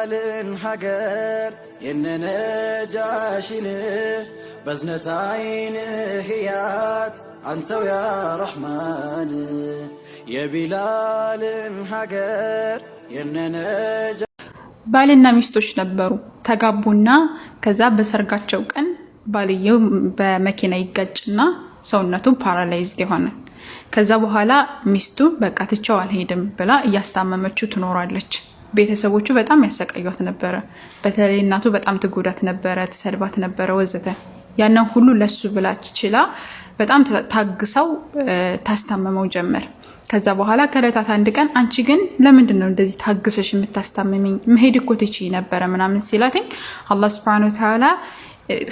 የቢላልን ሀገር የነነጃሽን በዝነት አይንህ ያት አንተው ያ ረሕማን የቢላልን ሀገር የነነጃ ባልና ሚስቶች ነበሩ። ተጋቡና ከዛ በሰርጋቸው ቀን ባልየው በመኪና ይጋጭና ሰውነቱ ፓራላይዝድ ይሆናል። ከዛ በኋላ ሚስቱ በቃ ትቻው አልሄድም ብላ እያስታመመችው ትኖራለች። ቤተሰቦቹ በጣም ያሰቃዩት ነበረ። በተለይ እናቱ በጣም ትጎዳት ነበረ፣ ትሰድባት ነበረ ወዘተ። ያንን ሁሉ ለሱ ብላ ችላ በጣም ታግሰው ታስታመመው ጀመር። ከዛ በኋላ ከለታት አንድ ቀን አንቺ ግን ለምንድን ነው እንደዚህ ታግሰሽ የምታስታመሚኝ? መሄድ እኮ ትችይ ነበረ ምናምን ሲላትኝ አላህ Subhanahu Wa Ta'ala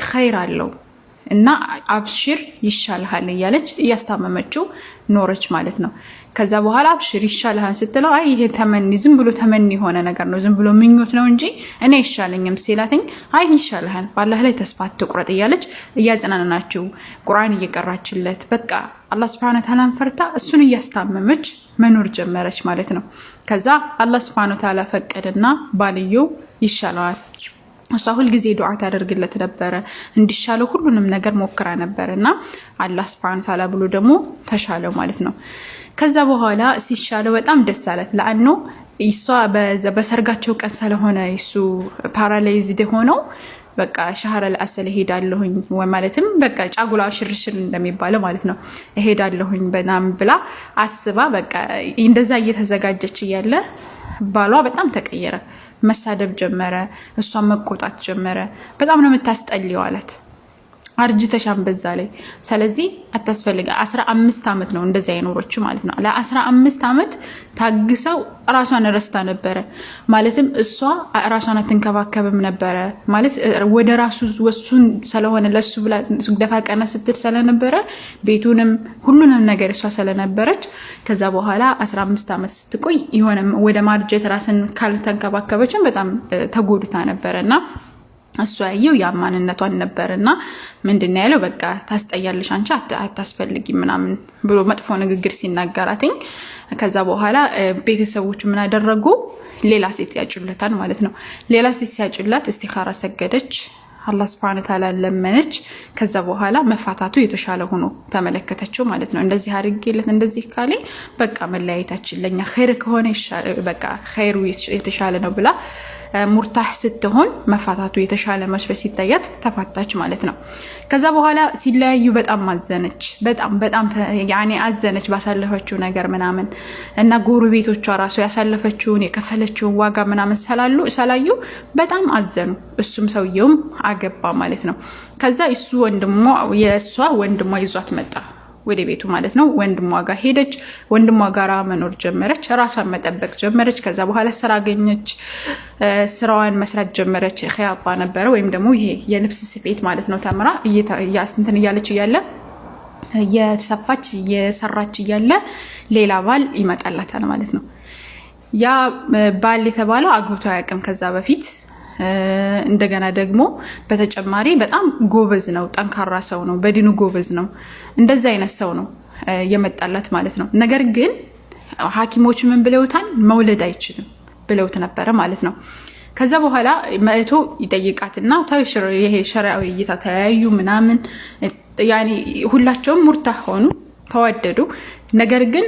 ኸይር አለው እና አብሽር ይሻልሃል እያለች እያስታመመችው ኖረች ማለት ነው። ከዛ በኋላ አብሽር ይሻልሃል ስትለው አይ ይሄ ተመኒ ዝም ብሎ ተመኒ የሆነ ነገር ነው፣ ዝም ብሎ ምኞት ነው እንጂ እኔ ይሻለኝም ሲላትኝ አይ ይሻልሃል በአላህ ላይ ተስፋ አትቁረጥ እያለች እያጽናናችው ቁርአን እየቀራችለት በቃ አላህ Subhanahu Wa Ta'ala ፈርታ እሱን እያስታመመች መኖር ጀመረች ማለት ነው። ከዛ አላህ Subhanahu Wa Ta'ala ፈቀደና ባልየው ይሻለዋል። እሷ ሁሉ ጊዜ ዱዓ ታደርግለት ነበረ እንዲሻለው ሁሉንም ነገር ሞክራ ነበርና አላህ Subhanahu Wa Ta'ala ብሎ ደግሞ ተሻለው ማለት ነው። ከዛ በኋላ ሲሻለው በጣም ደስ አላት። ለአንኑ እሷ በሰርጋቸው ቀን ስለሆነ እሱ ፓራላይዝድ ሆነው በቃ ሻህረ ለአሰለ ሄዳለሁኝ ወማለትም በቃ ጫጉላ ሽርሽር እንደሚባለው ማለት ነው ሄዳለሁኝ በናም ብላ አስባ በቃ እንደዛ እየተዘጋጀች እያለ ባሏ በጣም ተቀየረ። መሳደብ ጀመረ፣ እሷን መቆጣት ጀመረ። በጣም ነው የምታስጠልየው አላት። አርጅተሻን በዛ ላይ ስለዚህ አታስፈልጋ 15 አመት ነው እንደዛ የኖረችው ማለት ነው። ለ15 አመት ታግሰው ራሷን ረስታ ነበረ ማለትም እሷ ራሷን አትንከባከብም ነበረ ማለት ወደ ራሱ ወሱን ስለሆነ ለሱ ብላ ደፋ ቀና ስትል ስለነበረ ቤቱንም ሁሉንም ነገር እሷ ስለነበረች ከዛ በኋላ 15 አመት ስትቆይ የሆነ ወደ ማርጀት ራስን ካልተንከባከበችም በጣም ተጎድታ ነበርና እሷ ያየው ያማንነቷን ነበርና ምንድነው ያለው በቃ ታስጠያለሽ አንቺ አታስፈልጊ ምናምን ብሎ መጥፎ ንግግር ሲናገራትኝ ከዛ በኋላ ቤተሰቦቹ ምን አደረጉ ሌላ ሴት ያጩለታል ማለት ነው። ሌላ ሴት ሲያጩላት እስቲኻራ ሰገደች፣ አላህ Subhanahu Wa Ta'ala ለመነች። ከዛ በኋላ መፋታቱ የተሻለ ሆኖ ተመለከተችው ማለት ነው። እንደዚህ አድርጌለት እንደዚህ ካለ በቃ መለያየታችን ለኛ ኸይር ከሆነ በቃ ኸይሩ የተሻለ ነው ብላ ሙርታህ ስትሆን መፋታቱ የተሻለ መስሎ ሲታያት ተፋታች ማለት ነው። ከዛ በኋላ ሲለያዩ በጣም አዘነች። በጣም ያኔ አዘነች ባሳለፈችው ነገር ምናምን እና ጎረቤቶቿ ራሱ ያሳለፈችውን የከፈለችውን ዋጋ ምናምን ሰላዩ በጣም አዘኑ። እሱም ሰውየውም አገባ ማለት ነው። ከዛ እሱ የሷ ወንድሟ ይዟት መጣ ወደ ቤቱ ማለት ነው። ወንድሟ ጋር ሄደች። ወንድሟ ጋር መኖር ጀመረች። ራሷን መጠበቅ ጀመረች። ከዛ በኋላ ስራ አገኘች። ስራዋን መስራት ጀመረች። ኺያጣ ነበረ ወይም ደግሞ ይሄ የልብስ ስፌት ማለት ነው። ተምራ እንትን እያለች እያለ የሰፋች የሰራች እያለ ሌላ ባል ይመጣላታል ማለት ነው። ያ ባል የተባለው አግብቶ አያውቅም ከዛ በፊት። እንደገና ደግሞ በተጨማሪ በጣም ጎበዝ ነው፣ ጠንካራ ሰው ነው፣ በዲኑ ጎበዝ ነው። እንደዛ አይነት ሰው ነው የመጣላት ማለት ነው። ነገር ግን ሐኪሞች ምን ብለውታል? መውለድ አይችልም ብለውት ነበረ ማለት ነው። ከዛ በኋላ መእቶ ይጠይቃትና ታሽር ይሄ ሸሪዓዊ እይታ ተያዩ ምናምን ያኒ ሁላቸውም ሙርታህ ሆኑ፣ ተዋደዱ። ነገር ግን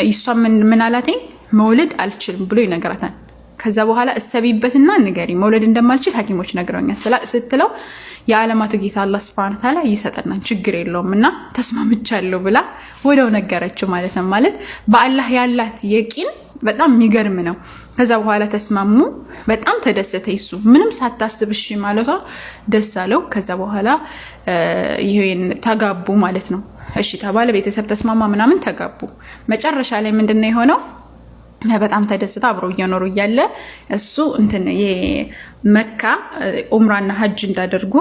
እሷ ምን አላተኝ መውለድ አልችልም ብሎ ይነግራታል። ከዛ በኋላ እሰቢበትና ንገሪ መውለድ እንደማልችል ሐኪሞች ነግረውኛል ስትለው የዓለማቱ ጌታ አላህ Subhanahu Wa Ta'ala ይሰጠናል ችግር የለውምና ተስማምቻለሁ ብላ ወደው ነገረችው ማለት ነው። ማለት በአላህ ያላት የቂን በጣም የሚገርም ነው። ከዛ በኋላ ተስማሙ። በጣም ተደሰተ። እሱ ምንም ሳታስብ እሺ ማለቷ ደስ አለው። ከዛ በኋላ ይሄን ተጋቡ ማለት ነው። እሺ ተባለ፣ ቤተሰብ ተስማማ ምናምን ተጋቡ። መጨረሻ ላይ ምንድነው የሆነው? በጣም ተደስታ አብረው እየኖሩ እያለ እሱ የመካ ኡምራና ሀጅ እንዳደርጉ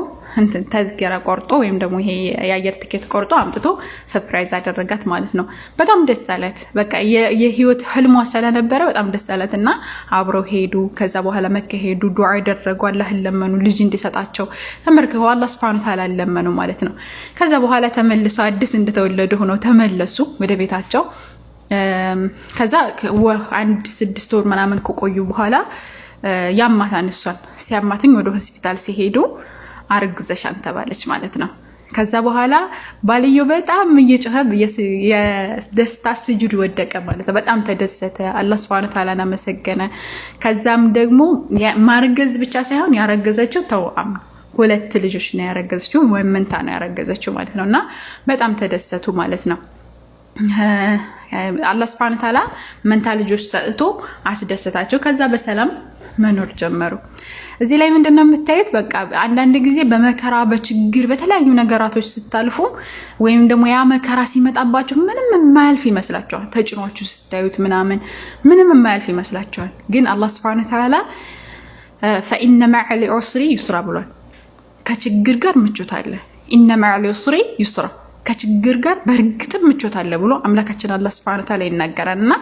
ተዝኪራ ቆርጦ ወይም ደግሞ ይሄ የአየር ትኬት ቆርጦ አምጥቶ ሰርፕራይዝ አደረጋት ማለት ነው። በጣም ደስ አላት። በቃ የህይወት ህልሟ ስለነበረ በጣም ደስ አላትና አብረው ሄዱ። ከዛ በኋላ መካ ሄዱ፣ ዱዓ ያደረጉ፣ አላህን ለመኑ ልጅ እንዲሰጣቸው ተመርከው አላህ Subhanahu Wa Ta'ala ለመኑ ማለት ነው። ከዛ በኋላ ተመልሰው አዲስ እንደተወለዱ ሆነው ተመለሱ ወደ ቤታቸው። ከዛ አንድ 6 ወር ምናምን ከቆዩ በኋላ ያማታን እሷን ሲያማትኝ ወደ ሆስፒታል ሲሄዱ አርግዘሻን ተባለች ማለት ነው። ከዛ በኋላ ባልየው በጣም እየጮኸ የደስታ ስጁድ ወደቀ ማለት ነው። በጣም ተደሰተ፣ አላህ Subhanahu Wa Ta'ala አመሰገነ። ከዛም ደግሞ ማርገዝ ብቻ ሳይሆን ያረገዘችው ተውአም 2 ልጆች ነው ያረገዘችው፣ ወይ መንታ ነው ያረገዘችው ማለት ነውና በጣም ተደሰቱ ማለት ነው። አላህ Subhanahu Wa Ta'ala መንታ ልጆች ሰጥቶ አስደሰታቸው። ከዛ በሰላም መኖር ጀመሩ። እዚህ ላይ ምንድነው የምታዩት? በቃ አንዳንድ ጊዜ በመከራ በችግር በተለያዩ ነገራቶች ስታልፉ ወይም ደግሞ ያ መከራ ሲመጣባችሁ ምንም የማያልፍ ይመስላችኋል። ተጭኗችሁ ስታዩት ምንም የማያልፍ ይመስላችኋል። ግን አላህ Subhanahu Wa Ta'ala فإن مع العسر يسرا ብሏል። ከችግር ጋር ምቾት አለ። إن مع العسر يسرا ከችግር ጋር በእርግጥም ምቾት አለ ብሎ አምላካችን አላህ Subhanahu Wa Ta'ala ይናገራልና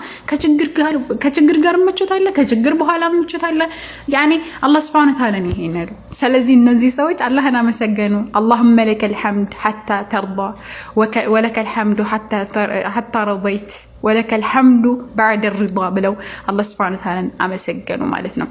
ከችግር ጋር ምቾት አለ፣ ከችግር በኋላ ምቾት አለ። ያኔ አላህ Subhanahu Wa Ta'ala ነው ይሄናል። ስለዚህ እነዚህ ሰዎች አላህን አመሰገኑ። اللهم لك الحمد حتى ترضى ولك الحمد حتى رضيت ولك الحمد بعد الرضا ብለው አላህ Subhanahu Wa Ta'ala አመሰገኑ ማለት ነው።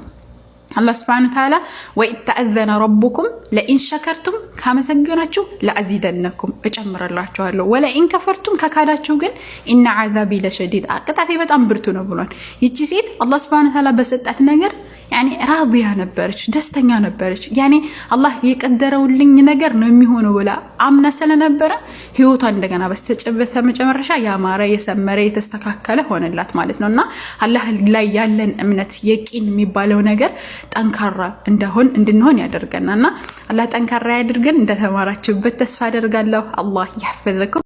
الله سبحانه وتعالى وإذ تأذن ربكم لئن شكرتم كما سجناتكم لأزيدنكم أجمر الله تعالى ولئن كفرتم ككاداتكم جن إن عذابي لشديد قطعتي በጣም ብርቱ ነው ብሏል። ይቺ ሴት አላህ Subhanahu Wa Ta'ala በሰጣት ነገር يعني راضيه ነበረች፣ ደስተኛ ነበረች። يعني አላህ የቀደረውልኝ ነገር ነው የሚሆነው ብላ አምና ስለነበረ ህይወቷ እንደገና በስተመጨረሻ ያማረ የሰመረ የተስተካከለ ሆነላት ማለት ነውና አላህ ላይ ያለን እምነት የቂን የሚባለው ነገር ጠንካራ እንድንሆን ያደርገናልና አላህ ጠንካራ ያድርገን። እንደተማራችሁበት ተስፋ አደርጋለሁ። አላህ ይحفظكم።